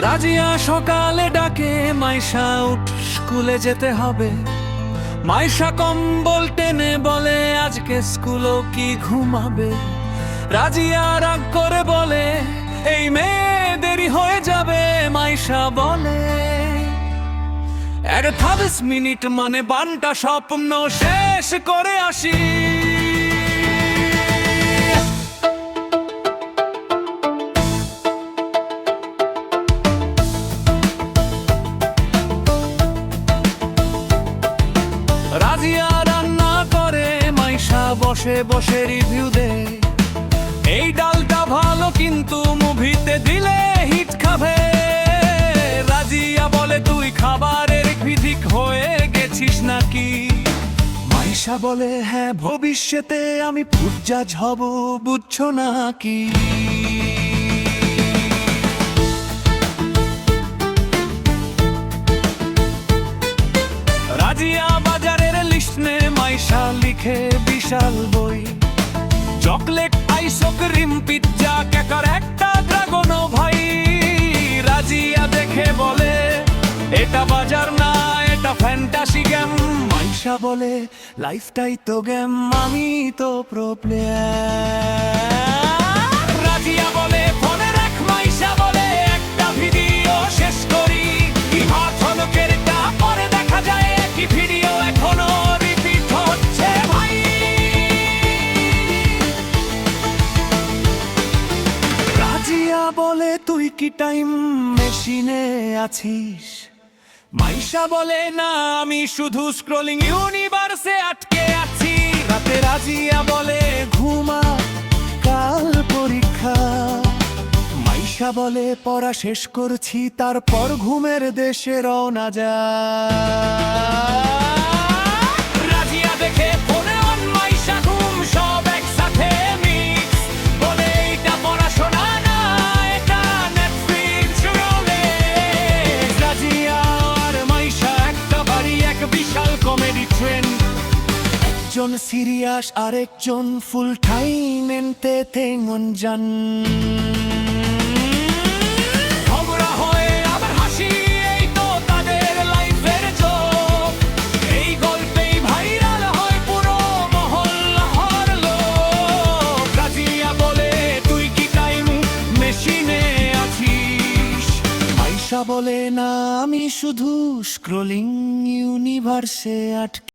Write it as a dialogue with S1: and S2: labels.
S1: রাজিয়া সকালে ডাকে, মাইশা উঠ, স্কুলে যেতে হবে। মাইশা কম্বল টেনে বলে, আজকে স্কুলও কি ঘুমাবে? রাজিয়া রাগ করে বলে, এই মেয়ে দেরি হয়ে যাবে। মাইশা বলে, 28 মিনিট মানে বানটা স্বপ্ন শেষ করে আসি। রাজিয়া রান্না করে, মাইশা বসে বসে রিভিউ দেয়। এই ডালটা ভালো কিন্তু মুভিতে দিলে হিট খাবে। রাজিয়া বলে, তুই খাবারের ক্রিটিক হয়ে গেছিস নাকি? মাইশা বলে, হ্যাঁ, ভবিষ্যতে আমি ফুড জাজ হব, বুঝছো নাকি? রাজিয়া বাজারের লিস্ট নে, মাইশা লিখে বিশাল বই। চকলেট, আইসক্রিম, পিৎজা, কেকার, একটা ড্রাগনও ভাই। রাজিয়া দেখে বলে, এটা বাজার না, এটা ফ্যান্টাসি গেম। মাইশা বলে, লাইফটাই তো গেম, আমি তো প্রো প্লেয়ার। রাজিয়া বলে, ফোনে রাখ। মাইশা বলে, একটা ভিডিও শেষ করি। কি হাত হলকের টা পরে দেখা যায়, কি ভিডিও এখনো রিপিট হচ্ছে ভাই। রাজিয়া বলে, তুই কি টাইম মেশিনে আছিস? মাইশা বলে, না, আমি শুধু স্ক্রলিং ইউনিভার্সে আটকে আছি। রাতে রাজিয়া বলে, ঘুমা, কাল পরীক্ষা। মাইশা বলে, পড়া শেষ করছি, তারপর ঘুমের দেশে রওনা যায়। রাজিয়া দেখে ফোনে অন, মাইশা ঘুম, সব একসাথে মিক্স। বলে, এটা পড়াশোনা না, এটা নেটফ্লিক্স রোলেক্স। রাজিয়া আর মাইশা একটা বাড়ি, এক বিশাল কমেডি ট্রেন্ড। একজন সিরিয়াস আর একজন ফুল টাইম এন্টারটেইনমেন্ট। ঝগড়া হয় আবার হাসি, এই তো তাদের লাইফের জোক। এই গল্পেই ভাইরাল হয় পুরো মহল্লার লোক। রাজিয়া বলে, তুই কি টাইম মেশিনে আছিস? মাইশা বলে, না, আমি শুধু স্ক্রলিং ইউনিভার্সে আটকে